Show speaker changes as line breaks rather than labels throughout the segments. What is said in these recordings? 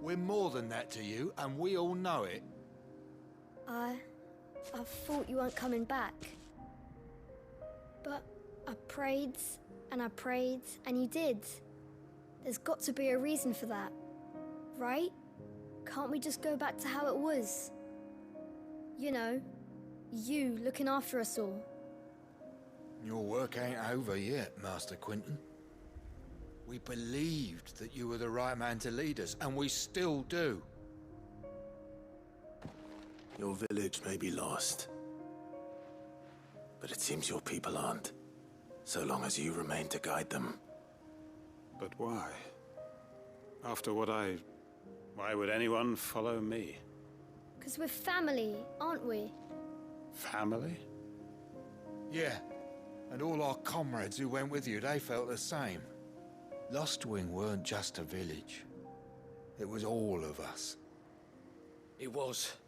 We're more than that to you, and we all know it.
I thought you weren't coming back. But I prayed, and you did. There's got to be a reason for that, right? Can't we just go back to how it was? You know, you looking after us all.
Your work ain't over yet, Master Quentin. We believed that you were the right man to lead us, and we still do.
Your village may be lost, but it seems your people aren't, so long as you remain to guide them.
But why? After what why would anyone follow me?
'Cause we're family, aren't we?
Family?
Yeah, and all our comrades who went with you, they felt the same. Lostwing weren't just a village. It was all of us.
It was.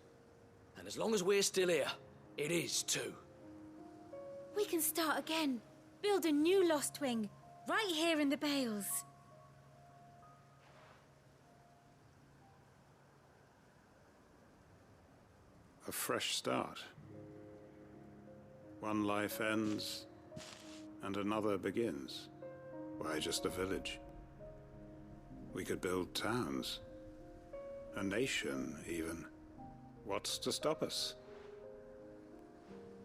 And as long as we're still here, it is too.
We can start again. Build a new Lostwing, right here in the Bales.
A fresh start. One life ends, and another begins. Why just a village? We could build towns. A nation, even. What's to stop us?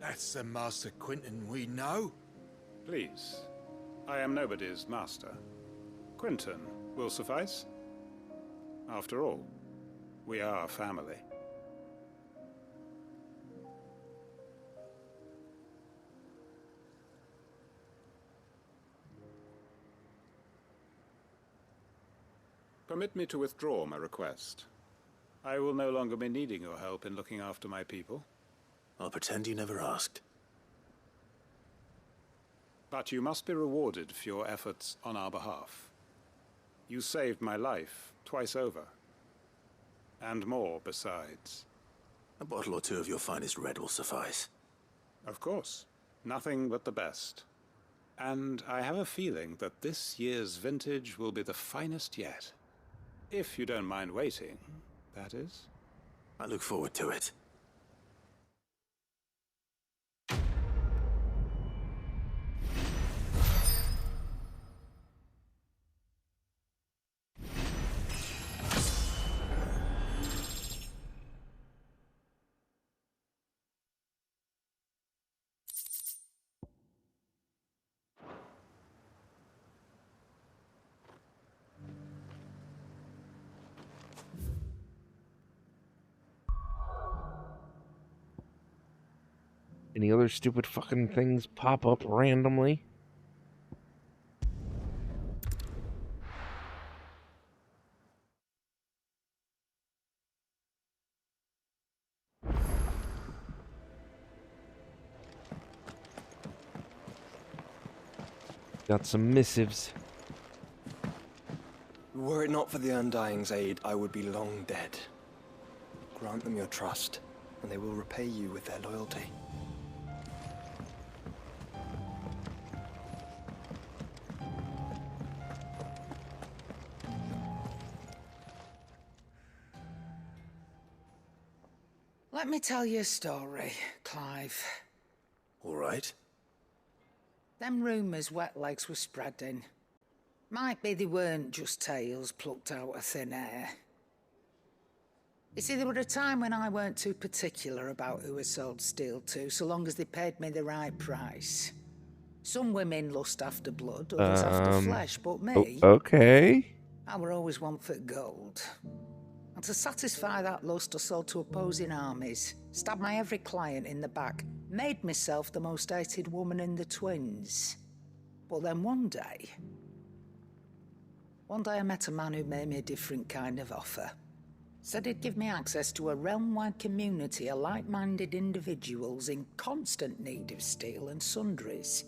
That's the Master Quentin we know.
Please. I am nobody's master. Quentin will suffice. After all, we are family. Permit me to withdraw my request. I will no longer be needing your help in looking after my people.
I'll pretend you never asked.
But you must be rewarded for your efforts on our behalf. You saved my life twice over. And more besides.
A bottle or two of your finest red will suffice.
Of course. Nothing but the best. And I have a feeling that this year's vintage will be the finest yet. If you don't mind waiting, that is.
I look forward to it.
Any other stupid fucking things pop up randomly? Got some missives.
Were it not for the Undying's aid, I would be long dead. Grant them your trust, and they will repay you with their loyalty.
Let me tell you a story, Clive.
All right.
Them rumours Wetlegs were spreading. Might be they weren't just tales plucked out of thin air. You see, there were a time when I weren't too particular about who I sold steel to, so long as they paid me the right price. Some women lust after blood, others after flesh, but me...
Okay.
I were always one for gold. And to satisfy that lust, I sold to opposing armies, stabbed my every client in the back, made myself the most hated woman in the twins. But then one day I met a man who made me a different kind of offer. Said he'd give me access to a realm-wide community of like-minded individuals in constant need of steel and sundries.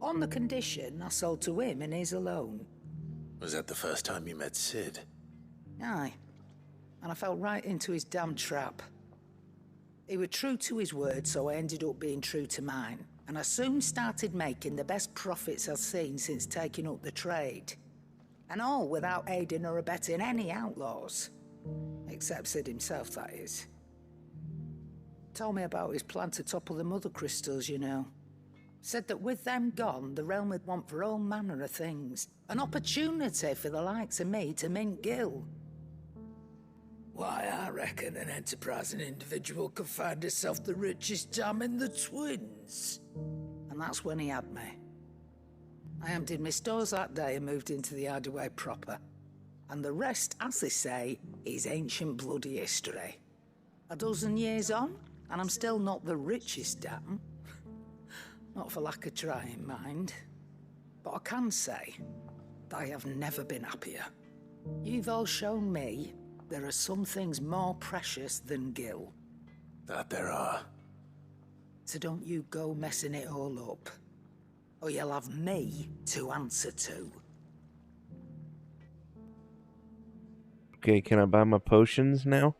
On the condition I sold to him and his alone.
Was that the first time you met Sid?
Aye. And I fell right into his damn trap. He was true to his word, so I ended up being true to mine. And I soon started making the best profits I've seen since taking up the trade. And all without aiding or abetting any outlaws. Except Sid himself, that is. Told me about his plan to topple the mother crystals, you know. Said that with them gone, the realm would want for all manner of things. An opportunity for the likes of me to mint Gil. Why, I reckon an enterprising individual could find himself the richest dam in the Twins. And that's when he had me. I emptied my stores that day and moved into the hideaway proper. And the rest, as they say, is ancient bloody history. A dozen years on, and I'm still not the richest dam. Not for lack of trying, mind. But I can say, I have never been happier. You've all shown me there are some things more precious than Gil.
That there are.
So don't you go messing it all up. Or you'll have me to answer to.
Okay, can I buy my potions now?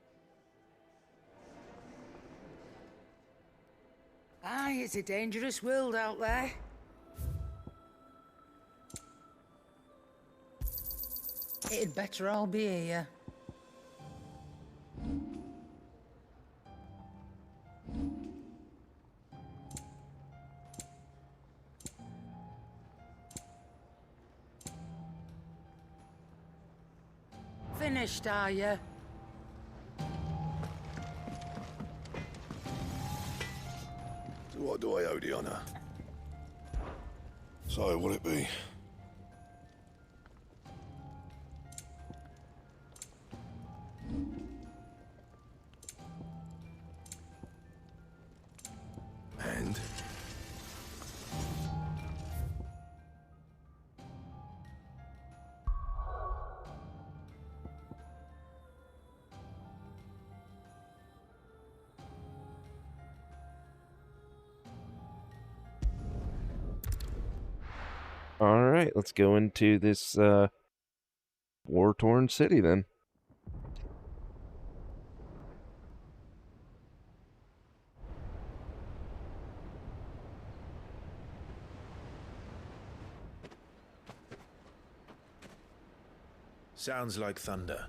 Aye, it's a dangerous world out there. It'd better all be here. Finished, are you?
So what do I owe the honor?
So, what'll it be?
And?
Alright, let's go into this war-torn city then.
Sounds like thunder.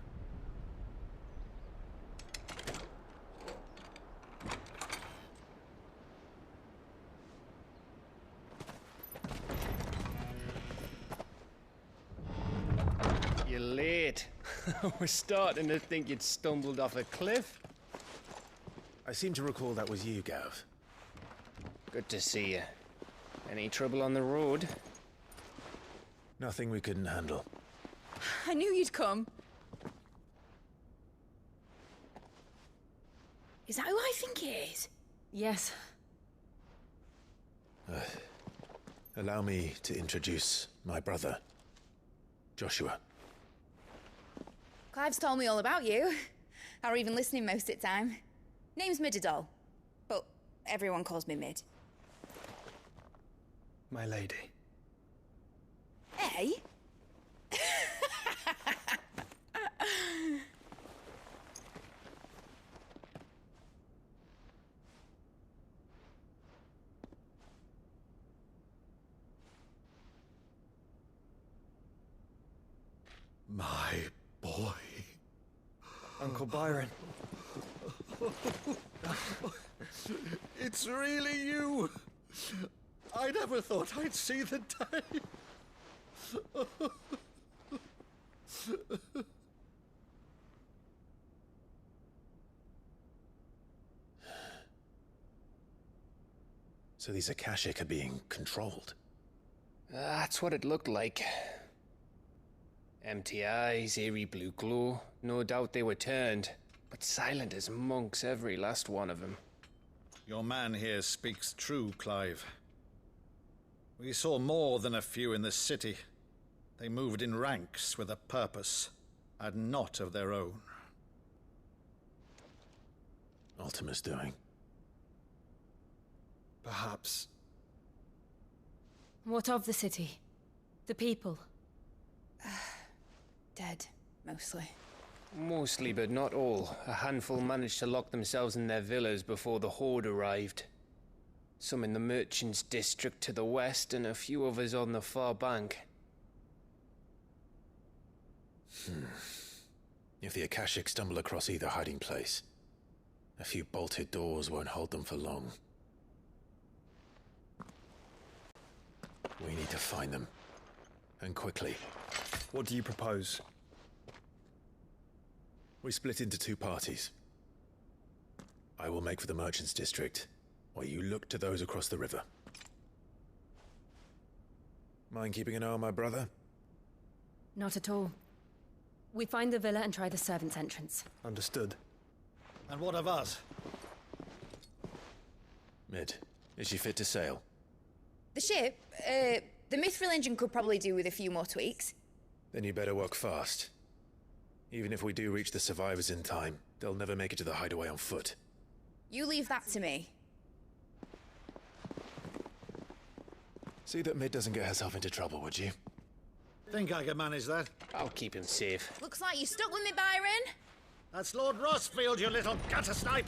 You're late. We're starting to think you'd stumbled off a cliff.
I seem to recall that was you, Gav.
Good to see you. Any trouble on the road?
Nothing we couldn't handle.
I knew you'd come. Is that who I think it is? Yes.
Allow me to introduce my brother, Joshua.
Clive's told me all about you. Or even listening most of the time. Name's Midadol, but everyone calls me Mid.
My lady.
Hey?
My boy.
Uncle Byron.
It's really you. I never thought I'd see the day.
So these Akashic are being controlled?
That's what it looked like. Empty eyes, eerie blue glow. No doubt they were turned, but silent as monks, every last one of them.
Your man here speaks true, Clive. We saw more than a few in the city. They moved in ranks with a purpose, and not of their own.
Ultima's doing.
Perhaps.
What of the city? The people?
Dead, mostly.
Mostly, but not all. A handful managed to lock themselves in their villas before the Horde arrived. Some in the Merchants' District to the west, and a few others on the far bank.
If the Akashic stumble across either hiding place, a few bolted doors won't hold them for long. We need to find them. And quickly.
What do you propose?
We split into two parties. I will make for the Merchants District, while you look to those across the river. Mind keeping an eye on my brother?
Not at all. We find the villa and try the servants' entrance.
Understood.
And what of us?
Mid, is she fit to sail?
The ship, the Mithril engine could probably do with a few more tweaks.
Then you better work fast. Even if we do reach the survivors in time, they'll never make it to the hideaway on foot.
You leave that to me.
See that Mid doesn't get herself into trouble, would you?
Think I can manage that?
I'll keep him safe.
Looks like you stuck with me, Byron.
That's Lord Rossfield, you little gutter snipe!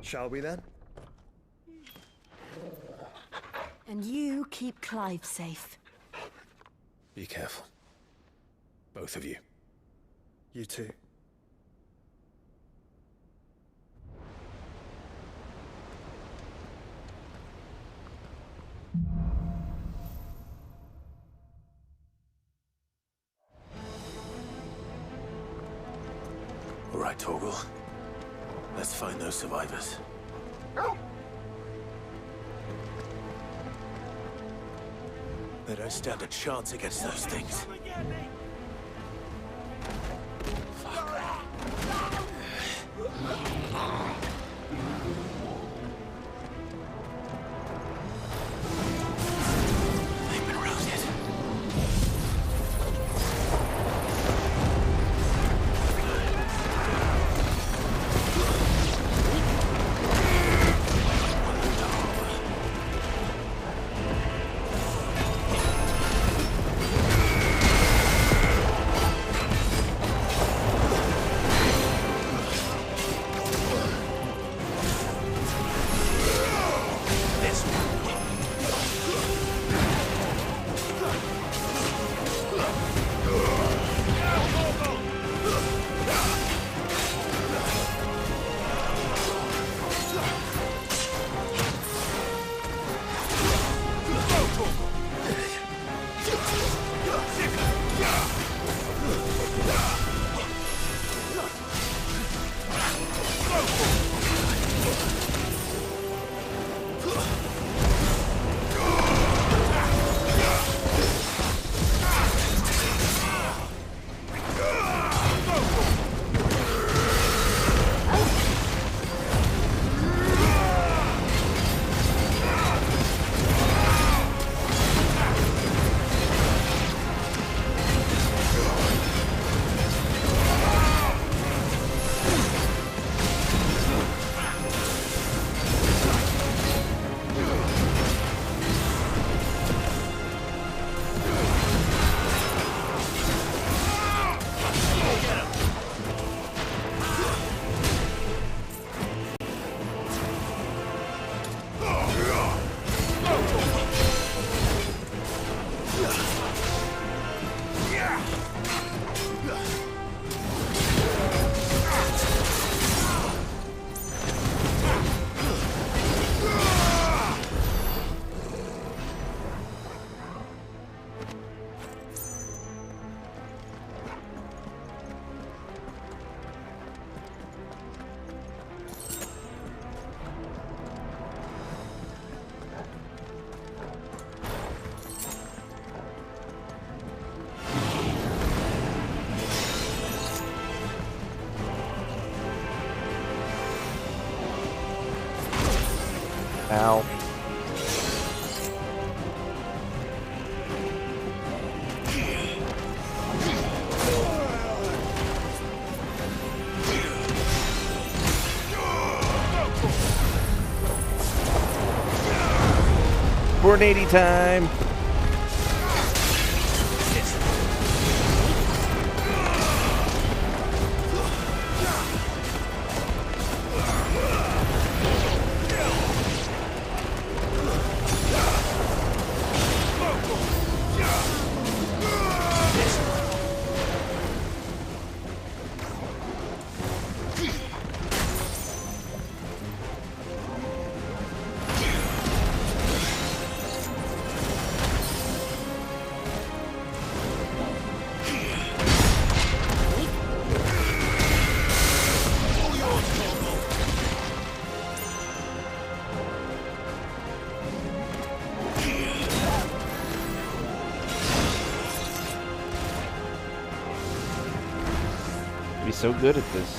Shall we then?
And you keep Clive safe.
Be careful. Both of you.
You too.
All right, Torgal. Let's find those survivors. They don't stand a chance against those things. They've been routed.
Ow. Tornado time. He's so good at this.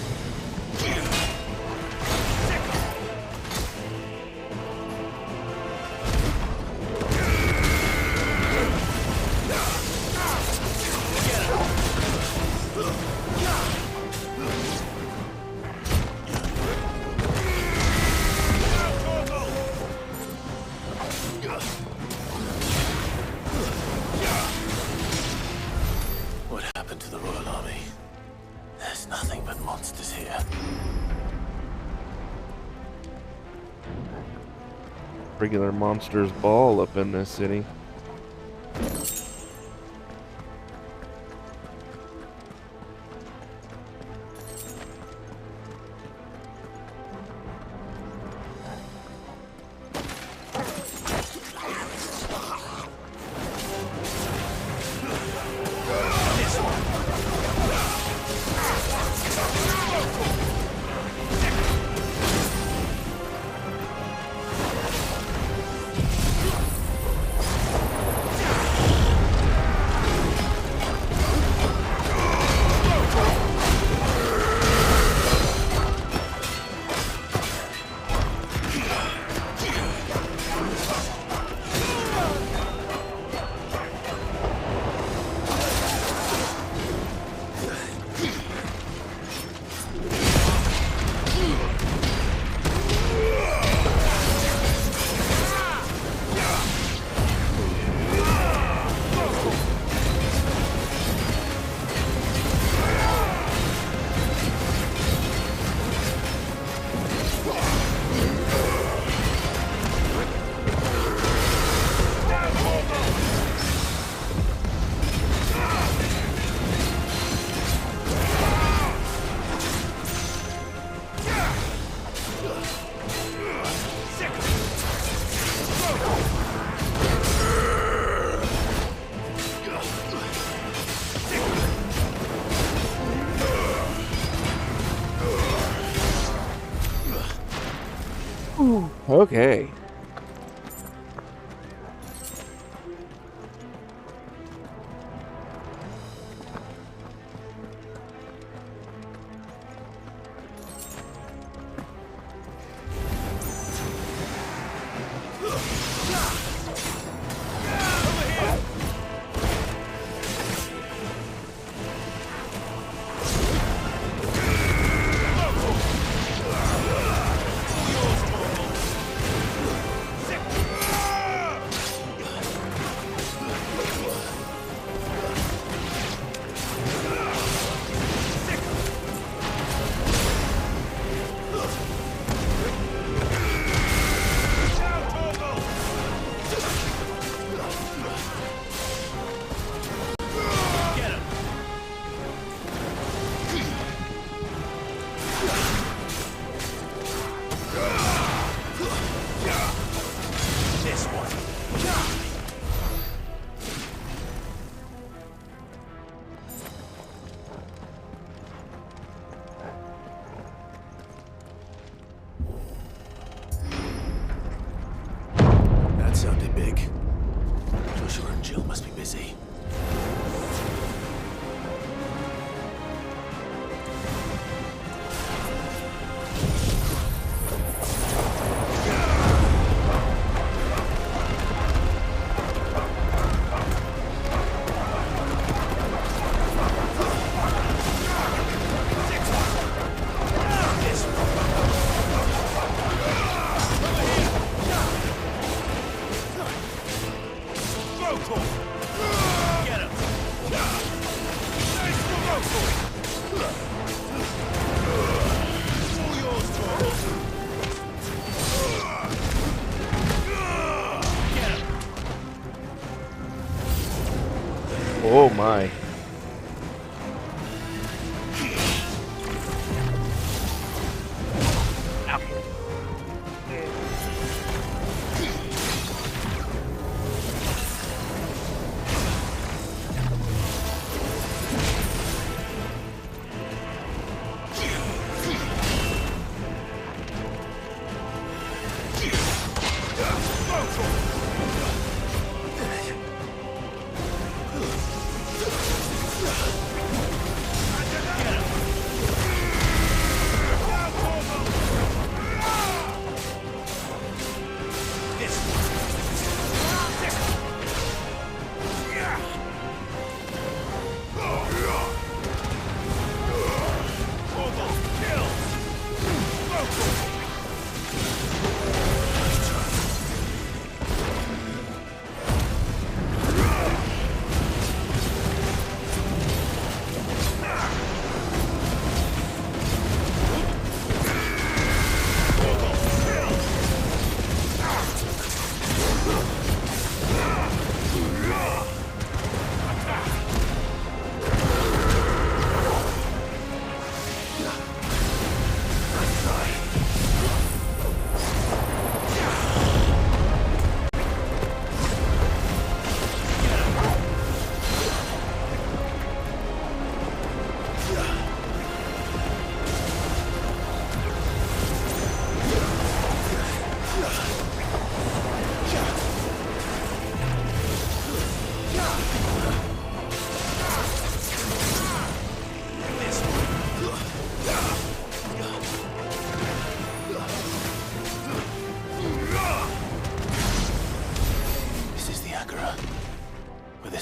What happened to the Royal Army? There's nothing but monsters here.
Regular monsters ball up in this city. Okay.
That sounded big. Joshua and Jill must be busy.
Oh my.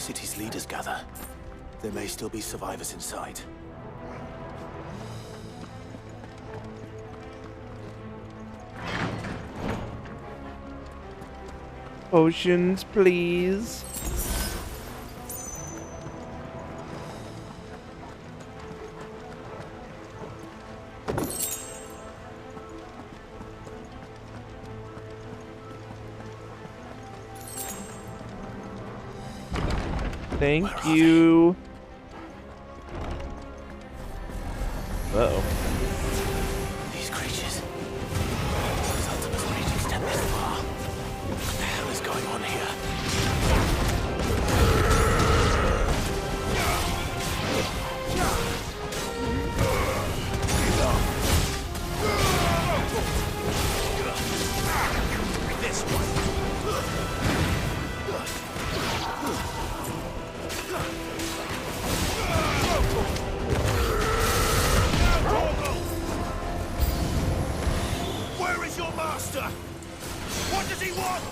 city's leaders gather, there may still be survivors inside.
Potions, please. Thank you. Uh-oh.
These creatures. Those Ultimus reach extend this far. What the hell is going on here? This one. Where is your master? What does he want?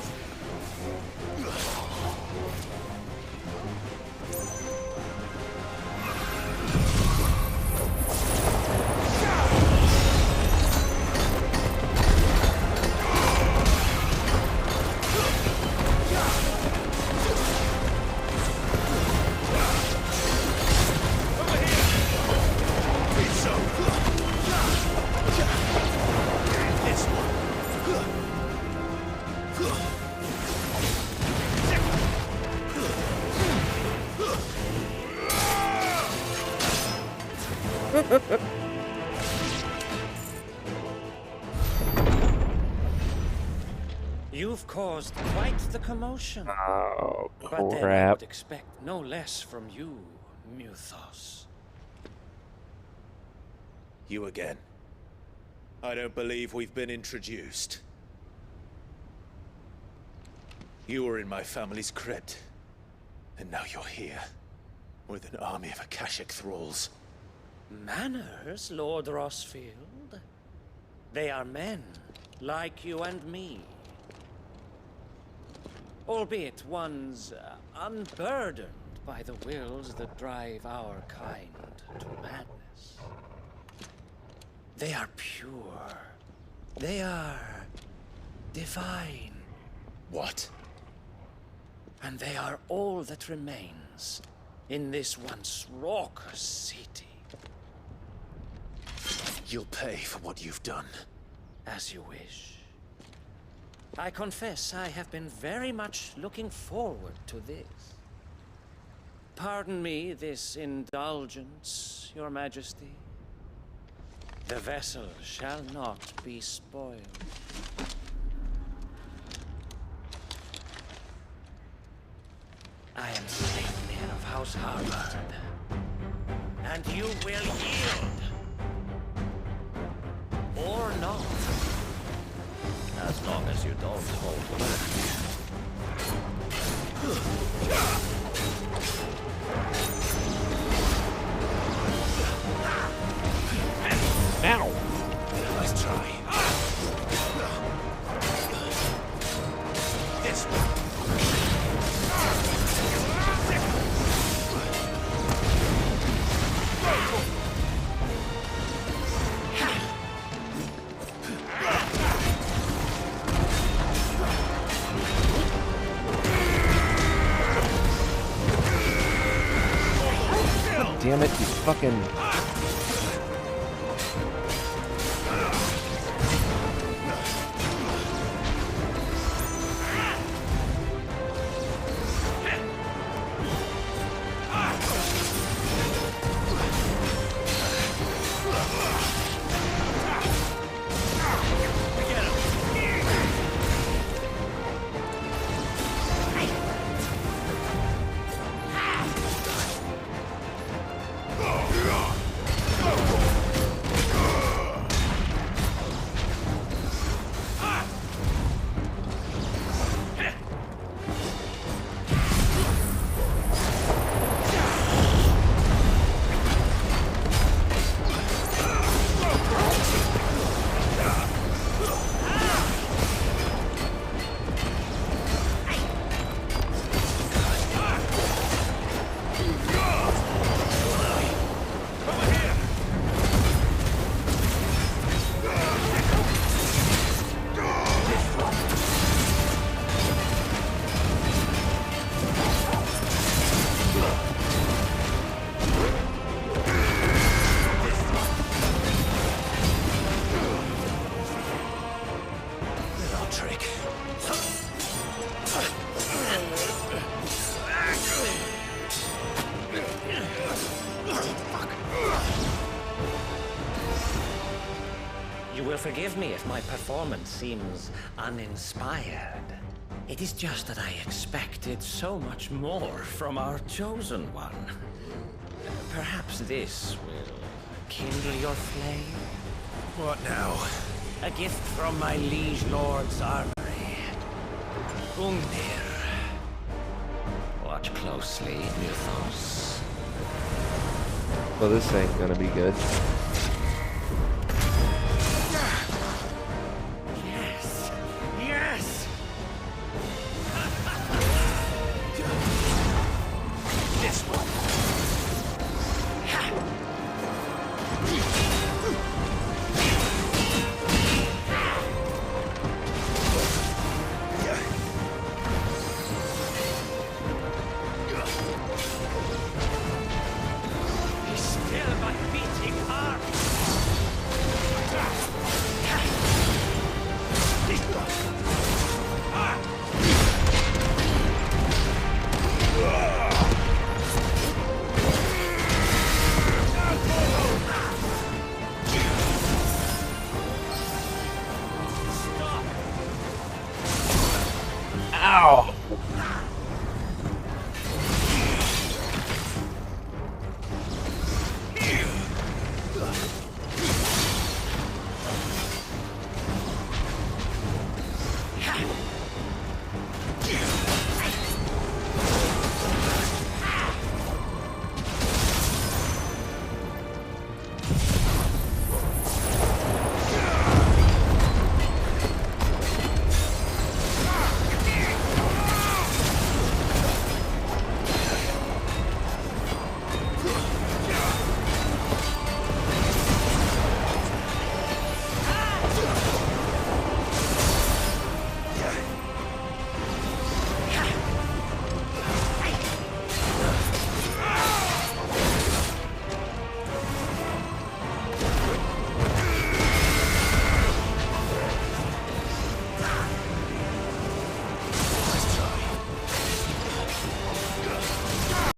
You've caused quite the commotion.
Oh,
But then I
crap.
would expect no less from you, Muthos.
You again. I don't believe we've been introduced. You were in my family's crypt. And now you're here. With an army of Akashic thralls.
Manners, Lord Rossfield? They are men, like you and me. Albeit ones unburdened by the wills that drive our kind to madness. They are pure. They are divine.
What?
And they are all that remains in this once raucous city.
You'll pay for what you've done.
As you wish. I confess I have been very much looking forward to this. Pardon me this indulgence, Your Majesty. The vessel shall not be spoiled. I am Sleipnir of House Harvard, and you will yield. Or not. As long as you don't hold back.
Ow!
Nice try. This one.
Damn it, you fucking...
forgive me if my performance seems uninspired. It is just that I expected so much more from our chosen one. Perhaps this will kindle your flame?
What now?
A gift from my liege lord's armory. Gungnir. Watch closely, Mythos.
Well, this ain't gonna be good.
Yes! Yes!
This one.